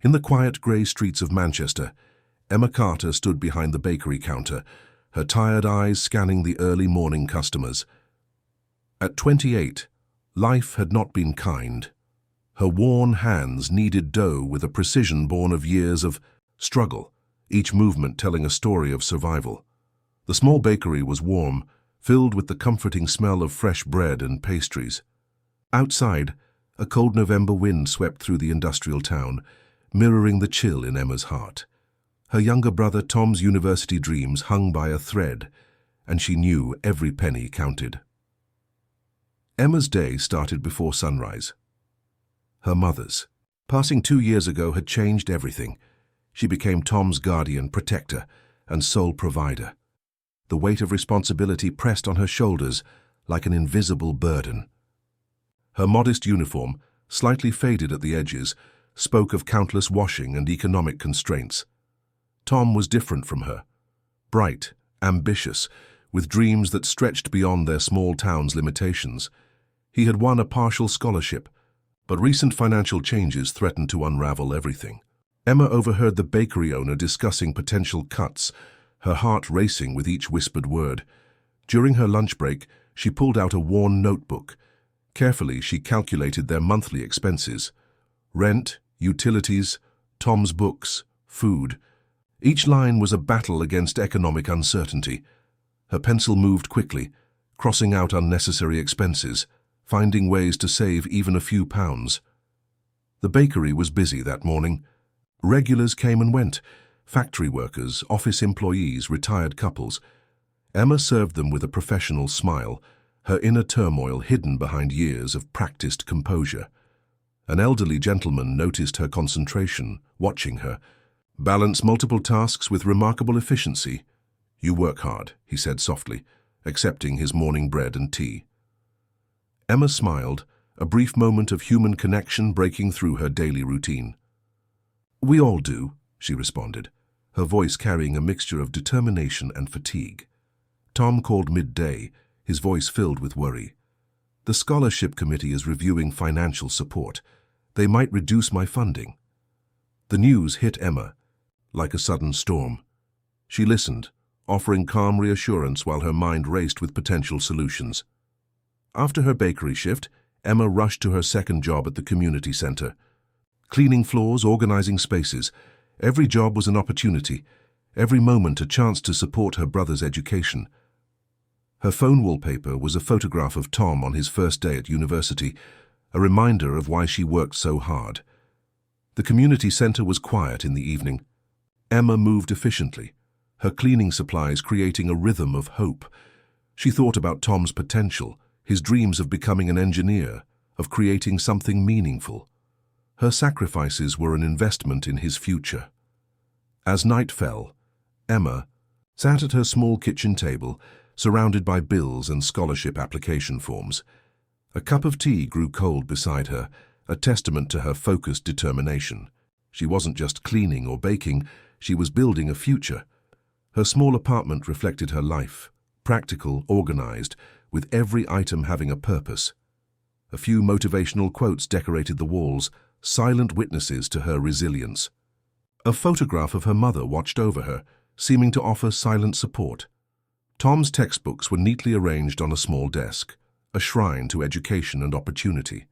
In the quiet grey streets of Manchester, Emma Carter stood behind the bakery counter, her tired eyes scanning the early morning customers. At 28, life had not been kind. Her worn hands kneaded dough with a precision born of years of struggle, each movement telling a story of survival. The small bakery was warm, filled with the comforting smell of fresh bread and pastries. Outside, a cold November wind swept through the industrial town, mirroring the chill in Emma's heart. Her younger brother Tom's university dreams hung by a thread, and she knew every penny counted. Emma's day started before sunrise. Her mother's. Passing 2 years ago had changed everything. She became Tom's guardian, protector, and sole provider. The weight of responsibility pressed on her shoulders like an invisible burden. Her modest uniform, slightly faded at the edges, spoke of countless washing and economic constraints. Tom was different from her. Bright, ambitious, with dreams that stretched beyond their small town's limitations. He had won a partial scholarship, but recent financial changes threatened to unravel everything. Emma overheard the bakery owner discussing potential cuts, her heart racing with each whispered word. During her lunch break, she pulled out a worn notebook. Carefully, she calculated their monthly expenses. Rent, utilities, Tom's books, food. Each line was a battle against economic uncertainty. Her pencil moved quickly, crossing out unnecessary expenses, finding ways to save even a few pounds. The bakery was busy that morning. Regulars came and went, factory workers, office employees, retired couples. Emma served them with a professional smile, her inner turmoil hidden behind years of practiced composure. An elderly gentleman noticed her concentration, watching her. "Balance multiple tasks with remarkable efficiency. You work hard," he said softly, accepting his morning bread and tea. Emma smiled, a brief moment of human connection breaking through her daily routine. "We all do," she responded, her voice carrying a mixture of determination and fatigue. Tom called midday, his voice filled with worry. "The scholarship committee is reviewing financial support. They might reduce my funding." The news hit Emma like a sudden storm. She listened, offering calm reassurance while her mind raced with potential solutions. After her bakery shift, Emma rushed to her second job at the community center. Cleaning floors, organizing spaces, every job was an opportunity, every moment a chance to support her brother's education. Her phone wallpaper was a photograph of Tom on his first day at university, a reminder of why she worked so hard. The community center was quiet in the evening. Emma moved efficiently, her cleaning supplies creating a rhythm of hope. She thought about Tom's potential, his dreams of becoming an engineer, of creating something meaningful. Her sacrifices were an investment in his future. As night fell, Emma sat at her small kitchen table, surrounded by bills and scholarship application forms. A cup of tea grew cold beside her, a testament to her focused determination. She wasn't just cleaning or baking, she was building a future. Her small apartment reflected her life, practical, organized, with every item having a purpose. A few motivational quotes decorated the walls, silent witnesses to her resilience. A photograph of her mother watched over her, seeming to offer silent support. Tom's textbooks were neatly arranged on a small desk, a shrine to education and opportunity.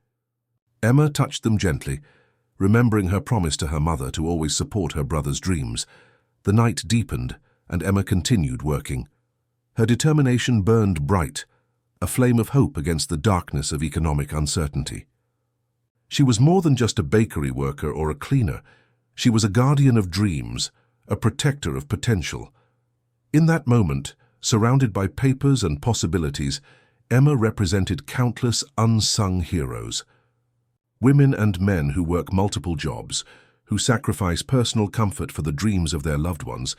Emma touched them gently, remembering her promise to her mother to always support her brother's dreams. The night deepened, and Emma continued working. Her determination burned bright, a flame of hope against the darkness of economic uncertainty. She was more than just a bakery worker or a cleaner. She was a guardian of dreams, a protector of potential. In that moment, surrounded by papers and possibilities, Emma represented countless unsung heroes. Women and men who work multiple jobs, who sacrifice personal comfort for the dreams of their loved ones,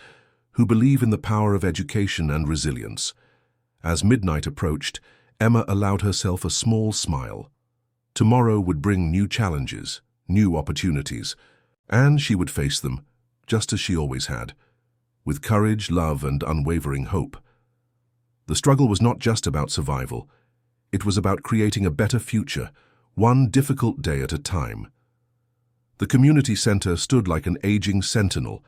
who believe in the power of education and resilience. As midnight approached, Emma allowed herself a small smile. Tomorrow would bring new challenges, new opportunities, and she would face them, just as she always had, with courage, love, and unwavering hope. The struggle was not just about survival. It was about creating a better future, one difficult day at a time. The community centre stood like an aging sentinel,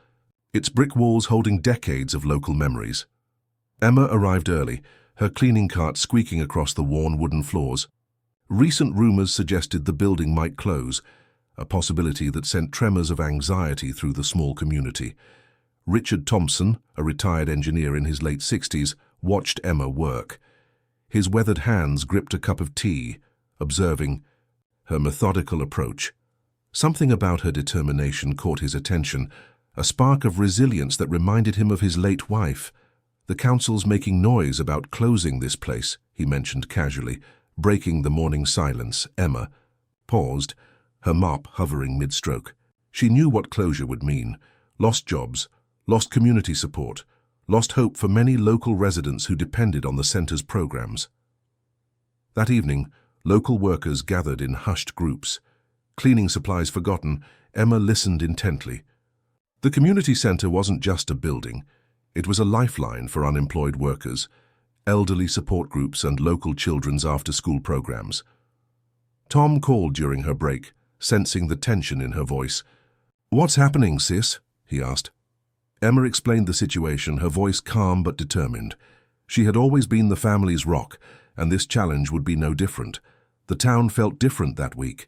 its brick walls holding decades of local memories. Emma arrived early, her cleaning cart squeaking across the worn wooden floors. Recent rumours suggested the building might close, a possibility that sent tremors of anxiety through the small community. Richard Thompson, a retired engineer in his late 60s, watched Emma work. His weathered hands gripped a cup of tea, observing her methodical approach. Something about her determination caught his attention, a spark of resilience that reminded him of his late wife. "The council's making noise about closing this place," he mentioned casually, breaking the morning silence. Emma paused, her mop hovering mid-stroke. She knew what closure would mean: lost jobs, lost community support, lost hope for many local residents who depended on the centre's programs. That evening, local workers gathered in hushed groups. Cleaning supplies forgotten, Emma listened intently. The community centre wasn't just a building. It was a lifeline for unemployed workers, elderly support groups and local children's after-school programs. Tom called during her break, sensing the tension in her voice. "What's happening, sis?" he asked. Emma explained the situation, her voice calm but determined. She had always been the family's rock, and this challenge would be no different. The town felt different that week.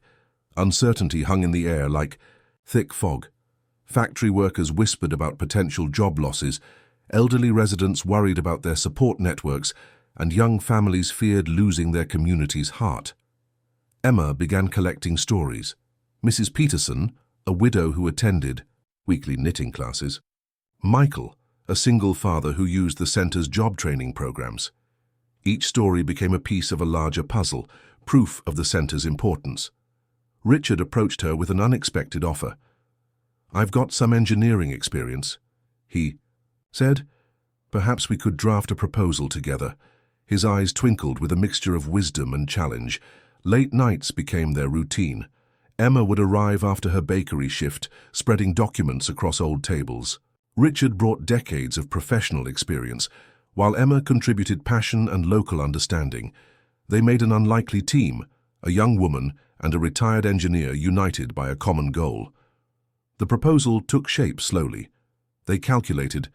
Uncertainty hung in the air like thick fog. Factory workers whispered about potential job losses, elderly residents worried about their support networks, and young families feared losing their community's heart. Emma began collecting stories. Mrs. Peterson, a widow who attended weekly knitting classes. Michael, a single father who used the centre's job training programs. Each story became a piece of a larger puzzle, proof of the centre's importance. Richard approached her with an unexpected offer. "I've got some engineering experience," he said. "Perhaps we could draft a proposal together." His eyes twinkled with a mixture of wisdom and challenge. Late nights became their routine. Emma would arrive after her bakery shift, spreading documents across old tables. Richard brought decades of professional experience, while Emma contributed passion and local understanding. They made an unlikely team, a young woman and a retired engineer united by a common goal. The proposal took shape slowly. They calculated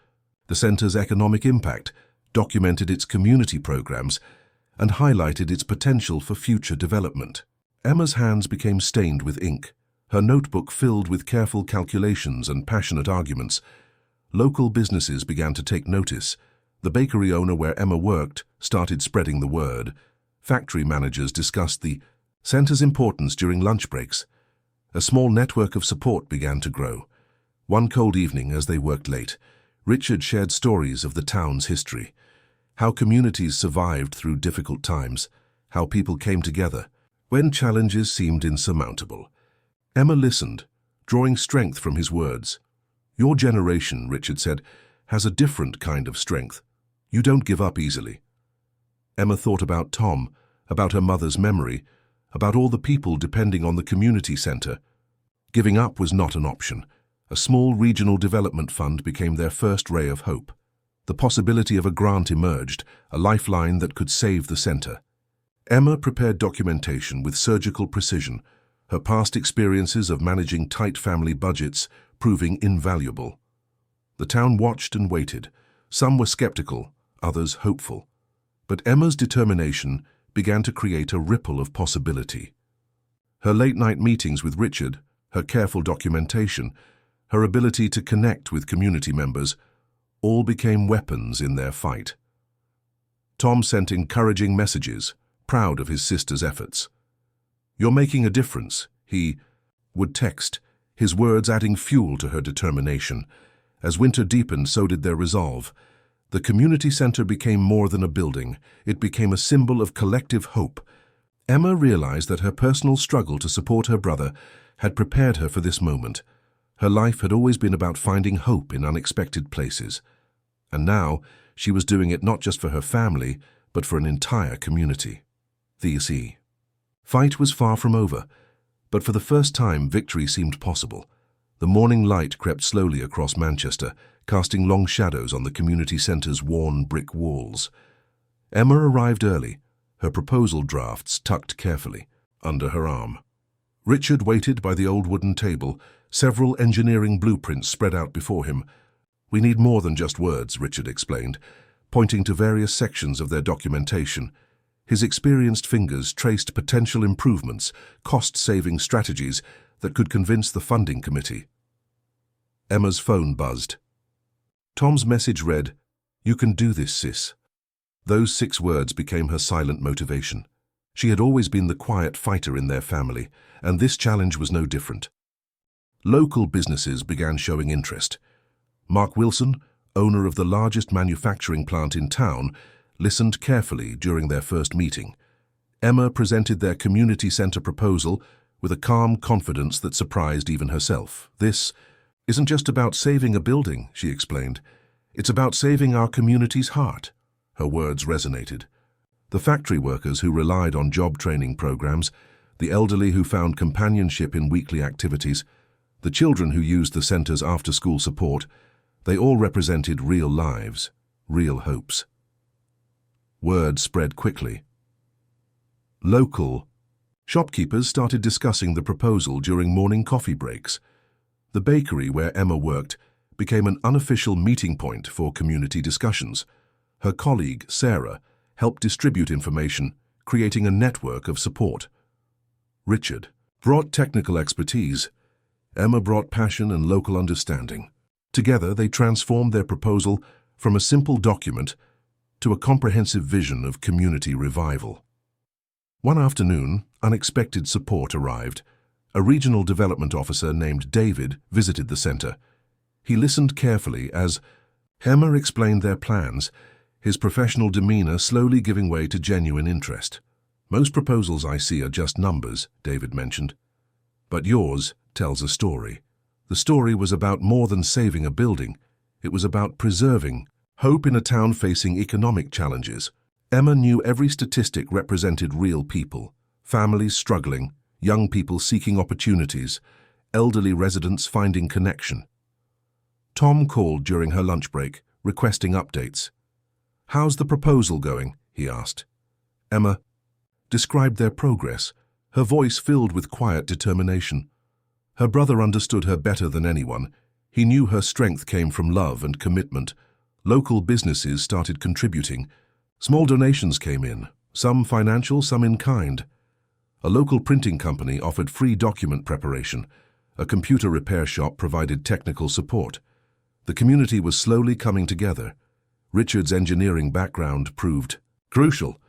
the centre's economic impact, documented its community programs, and highlighted its potential for future development. Emma's hands became stained with ink, her notebook filled with careful calculations and passionate arguments. Local businesses began to take notice. The bakery owner where Emma worked started spreading the word. Factory managers discussed the centre's importance during lunch breaks. A small network of support began to grow. One cold evening, as they worked late, Richard shared stories of the town's history, how communities survived through difficult times, how people came together when challenges seemed insurmountable. Emma listened, drawing strength from his words. "Your generation," Richard said, "has a different kind of strength. You don't give up easily." Emma thought about Tom, about her mother's memory, about all the people depending on the community centre. Giving up was not an option. A small regional development fund became their first ray of hope. The possibility of a grant emerged, a lifeline that could save the centre. Emma prepared documentation with surgical precision, her past experiences of managing tight family budgets proving invaluable. The town watched and waited. Some were skeptical, others hopeful. But Emma's determination began to create a ripple of possibility. Her late-night meetings with Richard, her careful documentation, her ability to connect with community members, all became weapons in their fight. Tom sent encouraging messages, proud of his sister's efforts. "You're making a difference," he would text, his words adding fuel to her determination. As winter deepened, so did their resolve. The community centre became more than a building. It became a symbol of collective hope. Emma realized that her personal struggle to support her brother had prepared her for this moment. Her life had always been about finding hope in unexpected places. And now, she was doing it not just for her family, but for an entire community. The fight was far from over, but for the first time, victory seemed possible. The morning light crept slowly across Manchester, casting long shadows on the community centre's worn brick walls. Emma arrived early, her proposal drafts tucked carefully under her arm. Richard waited by the old wooden table, several engineering blueprints spread out before him. "We need more than just words," Richard explained, pointing to various sections of their documentation. His experienced fingers traced potential improvements, cost-saving strategies that could convince the funding committee. Emma's phone buzzed. Tom's message read, "You can do this, sis." Those 6 words became her silent motivation. She had always been the quiet fighter in their family, and this challenge was no different. Local businesses began showing interest. Mark Wilson, owner of the largest manufacturing plant in town, listened carefully during their first meeting. Emma presented their community center proposal with a calm confidence that surprised even herself. "This isn't just about saving a building," she explained. "It's about saving our community's heart." Her words resonated. The factory workers who relied on job training programs, the elderly who found companionship in weekly activities, the children who used the center's after-school support, they all represented real lives, real hopes. Word spread quickly. Local shopkeepers started discussing the proposal during morning coffee breaks. The bakery where Emma worked became an unofficial meeting point for community discussions. Her colleague, Sarah, helped distribute information, creating a network of support. Richard brought technical expertise. Emma brought passion and local understanding. Together, they transformed their proposal from a simple document to a comprehensive vision of community revival. One afternoon, unexpected support arrived. A regional development officer named David visited the center. He listened carefully as Emma explained their plans, his professional demeanor slowly giving way to genuine interest. "Most proposals I see are just numbers," David mentioned. "But yours tells a story." The story was about more than saving a building. It was about preserving hope in a town facing economic challenges. Emma knew every statistic represented real people, families struggling, young people seeking opportunities, elderly residents finding connection. Tom called during her lunch break, requesting updates. "How's the proposal going?" he asked. Emma described their progress, her voice filled with quiet determination. Her brother understood her better than anyone. He knew her strength came from love and commitment. Local businesses started contributing. Small donations came in, some financial, some in kind. A local printing company offered free document preparation. A computer repair shop provided technical support. The community was slowly coming together. Richard's engineering background proved crucial.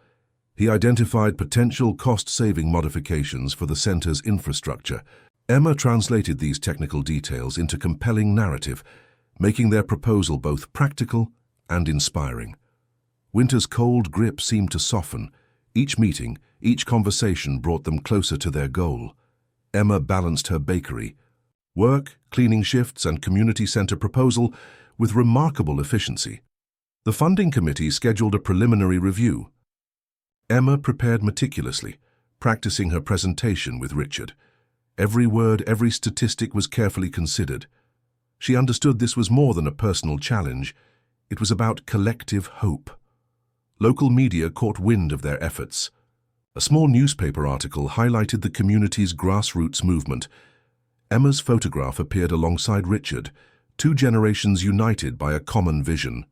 He identified potential cost-saving modifications for the center's infrastructure. Emma translated these technical details into compelling narrative, making their proposal both practical and inspiring. Winter's cold grip seemed to soften. Each meeting, each conversation brought them closer to their goal. Emma balanced her bakery, work, cleaning shifts, and community center proposal with remarkable efficiency. The funding committee scheduled a preliminary review. Emma prepared meticulously, practicing her presentation with Richard. Every word, every statistic was carefully considered. She understood this was more than a personal challenge. It was about collective hope. Local media caught wind of their efforts. A small newspaper article highlighted the community's grassroots movement. Emma's photograph appeared alongside Richard, 2 generations united by a common vision.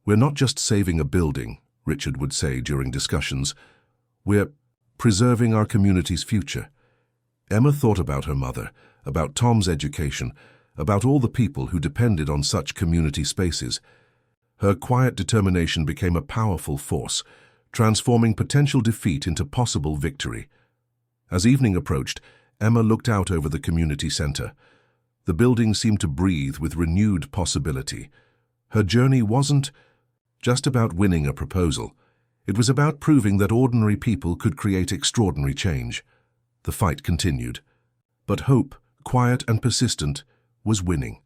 "We're not just saving a building," Richard would say during discussions. "We're preserving our community's future." Emma thought about her mother, about Tom's education, about all the people who depended on such community spaces. Her quiet determination became a powerful force, transforming potential defeat into possible victory. As evening approached, Emma looked out over the community center. The building seemed to breathe with renewed possibility. Her journey wasn't just about winning a proposal. It was about proving that ordinary people could create extraordinary change. The fight continued. But hope, quiet and persistent, was winning.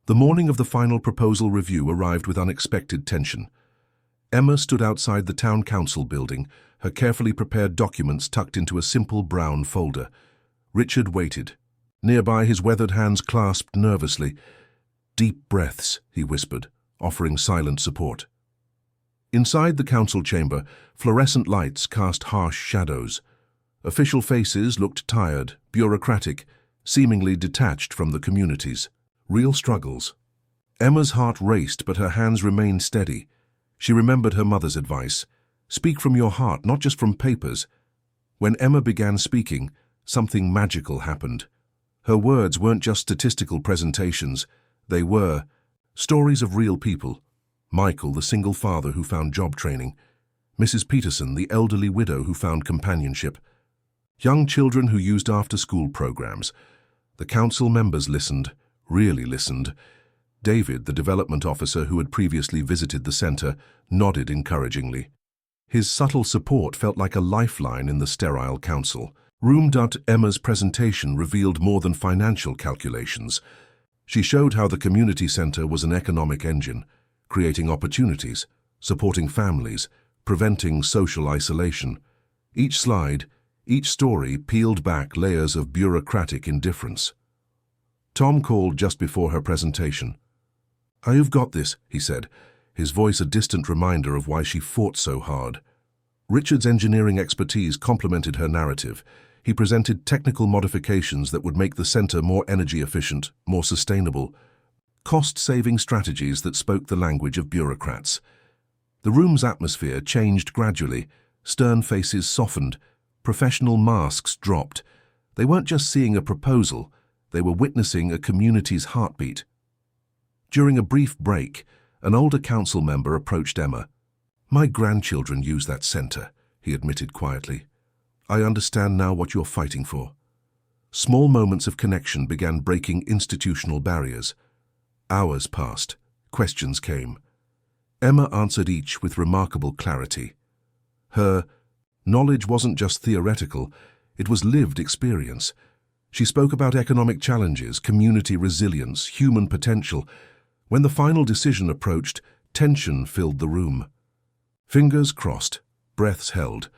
The morning of the final proposal review arrived with unexpected tension. Emma stood outside the town council building, her carefully prepared documents tucked into a simple brown folder. Richard waited. Nearby, his weathered hands clasped nervously. "Deep breaths," he whispered, offering silent support. Inside the council chamber, fluorescent lights cast harsh shadows. Official faces looked tired, bureaucratic, seemingly detached from the community's real struggles. Emma's heart raced, but her hands remained steady. She remembered her mother's advice. Speak from your heart, not just from papers. When Emma began speaking, something magical happened. Her words weren't just statistical presentations. They were stories of real people. Michael, the single father who found job training. Mrs. Peterson, the elderly widow who found companionship. Young children who used after-school programs. The council members listened, really listened. David, the development officer who had previously visited the center, nodded encouragingly. His subtle support felt like a lifeline in the sterile council. Emma's presentation revealed more than financial calculations. She showed how the community center was an economic engine, creating opportunities, supporting families, preventing social isolation. Each slide, each story peeled back layers of bureaucratic indifference. Tom called just before her presentation. "I've got this," he said, his voice a distant reminder of why she fought so hard. Richard's engineering expertise complemented her narrative. He presented technical modifications that would make the center more energy efficient, more sustainable, cost-saving strategies that spoke the language of bureaucrats. The room's atmosphere changed gradually. Stern faces softened, professional masks dropped. They weren't just seeing a proposal, they were witnessing a community's heartbeat. During a brief break, an older council member approached Emma. "My grandchildren use that center," he admitted quietly. "I understand now what you're fighting for." Small moments of connection began breaking institutional barriers. Hours passed. Questions came. Emma answered each with remarkable clarity. Her knowledge wasn't just theoretical, it was lived experience. She spoke about economic challenges, community resilience, human potential. When the final decision approached, tension filled the room. Fingers crossed, breaths held.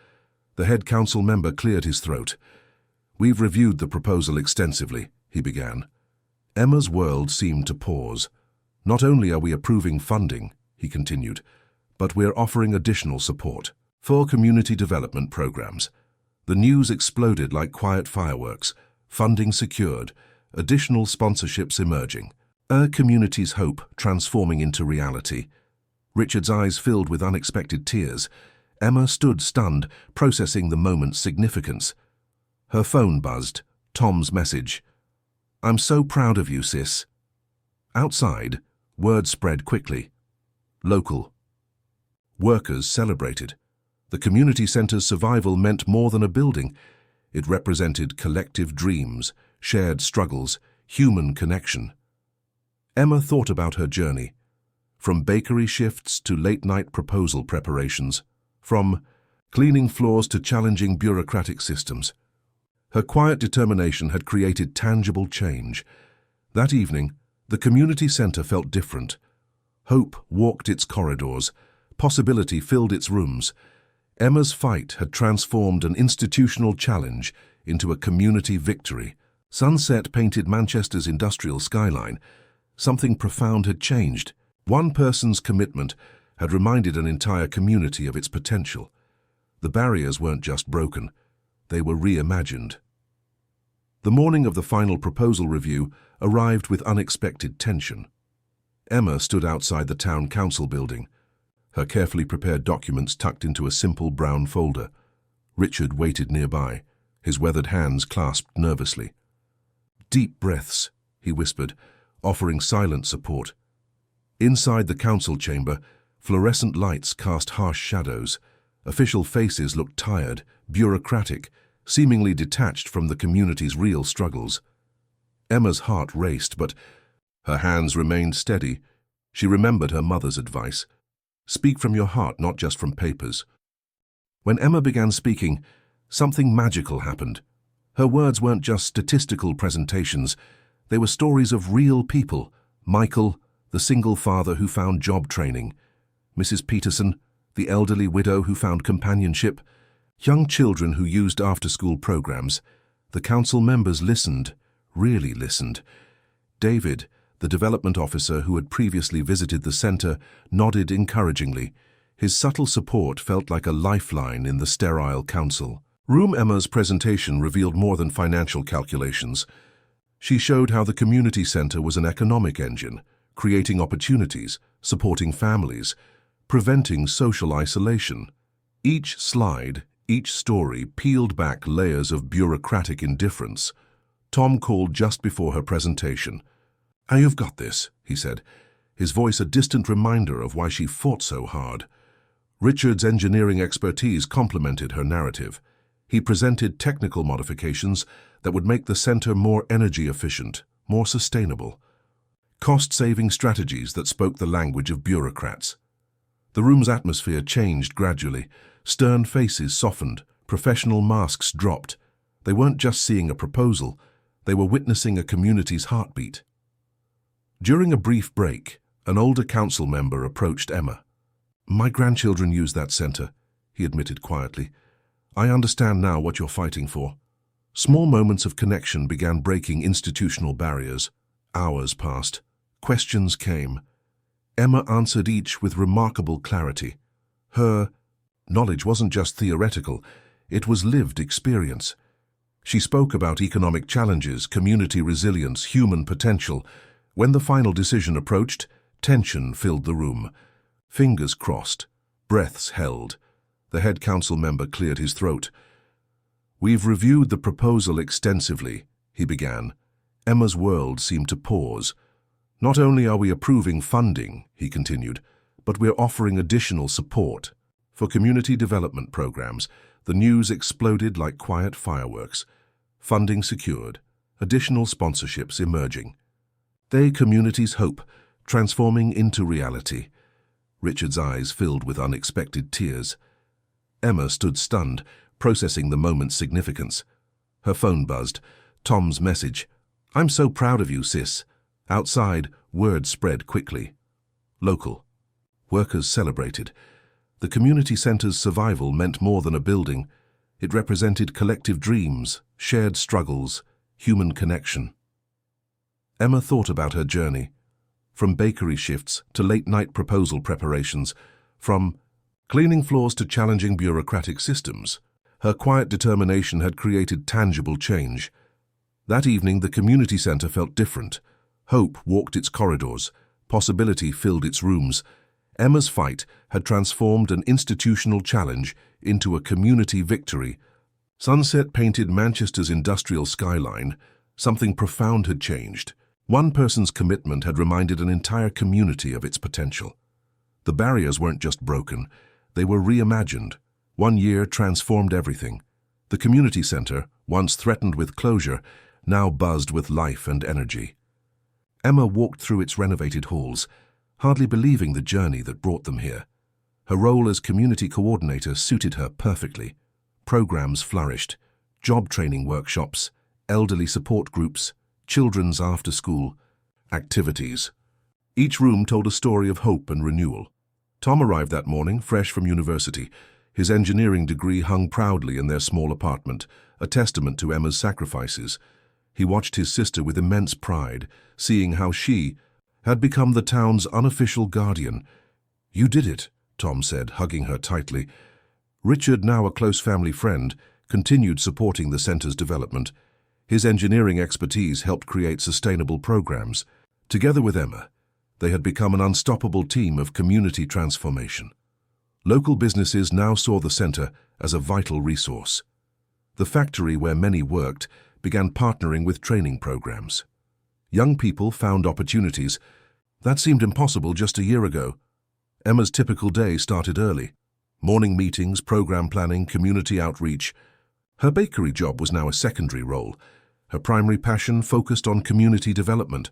The head council member cleared his throat. "We've reviewed the proposal extensively," he began. Emma's world seemed to pause. "Not only are we approving funding," he continued, "but we're offering additional support for community development programs." The news exploded like quiet fireworks. Funding secured, additional sponsorships emerging. A community's hope transforming into reality. Richard's eyes filled with unexpected tears. Emma stood stunned, processing the moment's significance. Her phone buzzed. Tom's message. "I'm so proud of you, sis." Outside, word spread quickly. Local. Workers celebrated. The community center's survival meant more than a building. It represented collective dreams, shared struggles, human connection. Emma thought about her journey. From bakery shifts to late-night proposal preparations. From cleaning floors to challenging bureaucratic systems. Her quiet determination had created tangible change. That evening, the community center felt different. Hope walked its corridors. Possibility filled its rooms. Emma's fight had transformed an institutional challenge into a community victory. Sunset painted Manchester's industrial skyline. Something profound had changed. One person's commitment had reminded an entire community of its potential. The barriers weren't just broken, they were reimagined. The morning of the final proposal review arrived with unexpected tension. Emma stood outside the town council building, her carefully prepared documents tucked into a simple brown folder. Richard waited nearby, his weathered hands clasped nervously. "Deep breaths," he whispered, offering silent support. Inside the council chamber, fluorescent lights cast harsh shadows. Official faces looked tired, bureaucratic, seemingly detached from the community's real struggles. Emma's heart raced, but her hands remained steady. She remembered her mother's advice. Speak from your heart, not just from papers. When Emma began speaking, something magical happened. Her words weren't just statistical presentations. They were stories of real people. Michael, the single father who found job training. Mrs. Peterson, the elderly widow who found companionship. Young children who used after-school programs. The council members listened, really listened. David, the development officer who had previously visited the center, nodded encouragingly. His subtle support felt like a lifeline in the sterile council. Room Emma's presentation revealed more than financial calculations. She showed how the community center was an economic engine, creating opportunities, supporting families, preventing social isolation. Each slide, each story peeled back layers of bureaucratic indifference. Tom called just before her presentation. "Ah, you've got this," he said, his voice a distant reminder of why she fought so hard. Richard's engineering expertise complemented her narrative. He presented technical modifications that would make the center more energy efficient, more sustainable. Cost-saving strategies that spoke the language of bureaucrats. The room's atmosphere changed gradually. Stern faces softened, professional masks dropped. They weren't just seeing a proposal, they were witnessing a community's heartbeat. During a brief break, an older council member approached Emma. "My grandchildren use that center," he admitted quietly. "I understand now what you're fighting for." Small moments of connection began breaking institutional barriers. Hours passed. Questions came. Emma answered each with remarkable clarity. Her knowledge wasn't just theoretical, it was lived experience. She spoke about economic challenges, community resilience, human potential. When the final decision approached, tension filled the room. Fingers crossed, breaths held. The head council member cleared his throat. "We've reviewed the proposal extensively," he began. Emma's world seemed to pause. "Not only are we approving funding," he continued, "but we're offering additional support. For community development programs, the news exploded like quiet fireworks. Funding secured, additional sponsorships emerging. They community's hope, transforming into reality." Richard's eyes filled with unexpected tears. Emma stood stunned, processing the moment's significance. Her phone buzzed. Tom's message. "I'm so proud of you, sis." Outside, word spread quickly. Local. Workers celebrated. The community center's survival meant more than a building. It represented collective dreams, shared struggles, human connection. Emma thought about her journey. From bakery shifts to late-night proposal preparations, from cleaning floors to challenging bureaucratic systems, her quiet determination had created tangible change. That evening, the community center felt different. Hope walked its corridors. Possibility filled its rooms. Emma's fight had transformed an institutional challenge into a community victory. Sunset painted Manchester's industrial skyline. Something profound had changed. One person's commitment had reminded an entire community of its potential. The barriers weren't just broken, they were reimagined. 1 year transformed everything. The community center, once threatened with closure, now buzzed with life and energy. Emma walked through its renovated halls, hardly believing the journey that brought them here. Her role as community coordinator suited her perfectly. Programs flourished, job training workshops, elderly support groups, children's after-school activities. Each room told a story of hope and renewal. Tom arrived that morning, fresh from university. His engineering degree hung proudly in their small apartment, a testament to Emma's sacrifices. He watched his sister with immense pride, seeing how she had become the town's unofficial guardian. "You did it," Tom said, hugging her tightly. Richard, now a close family friend, continued supporting the center's development. His engineering expertise helped create sustainable programs. Together with Emma, they had become an unstoppable team of community transformation. Local businesses now saw the center as a vital resource. The factory where many worked began partnering with training programs. Young people found opportunities. That seemed impossible just a year ago. Emma's typical day started early. Morning meetings, program planning, community outreach. Her bakery job was now a secondary role. Her primary passion focused on community development.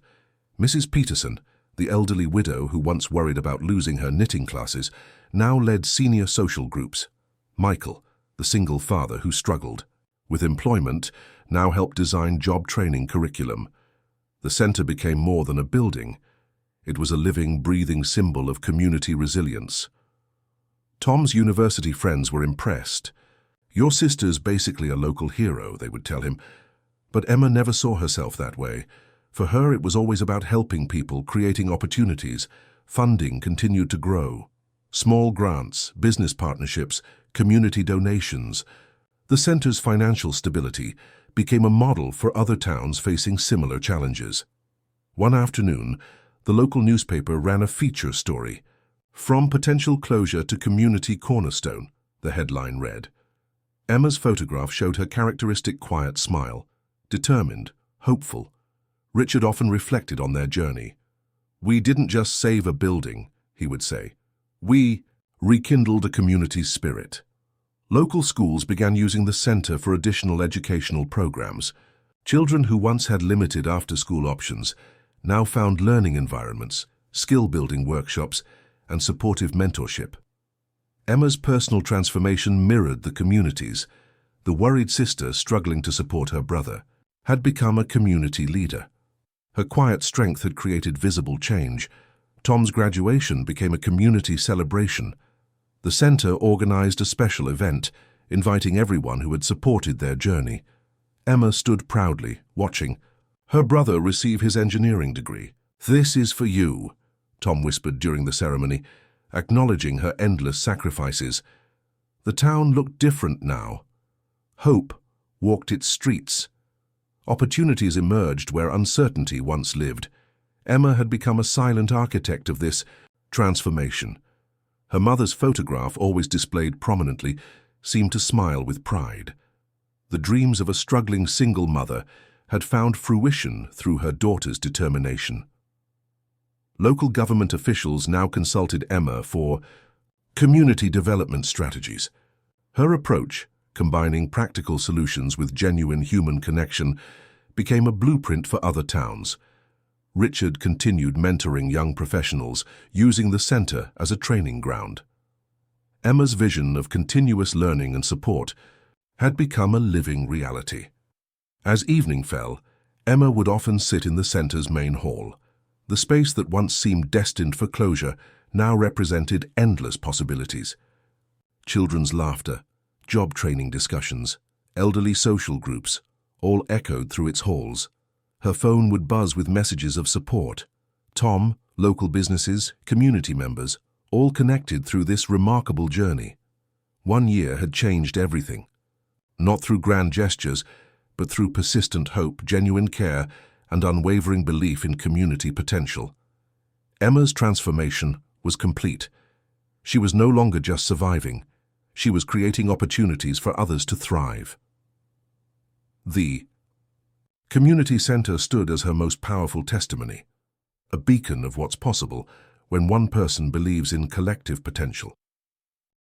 Mrs. Peterson, the elderly widow who once worried about losing her knitting classes, now led senior social groups. Michael, the single father who struggled with employment, now helped design job training curriculum. The center became more than a building. It was a living, breathing symbol of community resilience. Tom's university friends were impressed. "Your sister's basically a local hero," they would tell him. But Emma never saw herself that way. For her, it was always about helping people, creating opportunities. Funding continued to grow. Small grants, business partnerships, community donations. The center's financial stability became a model for other towns facing similar challenges. One afternoon, the local newspaper ran a feature story, "From Potential Closure to Community Cornerstone," the headline read. Emma's photograph showed her characteristic quiet smile, determined, hopeful. Richard often reflected on their journey. "We didn't just save a building," he would say. "We rekindled a community's spirit." Local schools began using the center for additional educational programs. Children who once had limited after-school options now found learning environments, skill-building workshops, and supportive mentorship. Emma's personal transformation mirrored the community's. The worried sister, struggling to support her brother, had become a community leader. Her quiet strength had created visible change. Tom's graduation became a community celebration. The center organized a special event, inviting everyone who had supported their journey. Emma stood proudly, watching her brother receive his engineering degree. "This is for you," Tom whispered during the ceremony, acknowledging her endless sacrifices. The town looked different now. Hope walked its streets. Opportunities emerged where uncertainty once lived. Emma had become a silent architect of this transformation. Her mother's photograph, always displayed prominently, seemed to smile with pride. The dreams of a struggling single mother had found fruition through her daughter's determination. Local government officials now consulted Emma for community development strategies. Her approach, combining practical solutions with genuine human connection, became a blueprint for other towns. Richard continued mentoring young professionals, using the center as a training ground. Emma's vision of continuous learning and support had become a living reality. As evening fell, Emma would often sit in the center's main hall. The space that once seemed destined for closure now represented endless possibilities. Children's laughter, job training discussions, elderly social groups, all echoed through its halls. Her phone would buzz with messages of support. Tom, local businesses, community members, all connected through this remarkable journey. 1 year had changed everything. Not through grand gestures, but through persistent hope, genuine care, and unwavering belief in community potential. Emma's transformation was complete. She was no longer just surviving. She was creating opportunities for others to thrive. The community center stood as her most powerful testimony, a beacon of what's possible when one person believes in collective potential.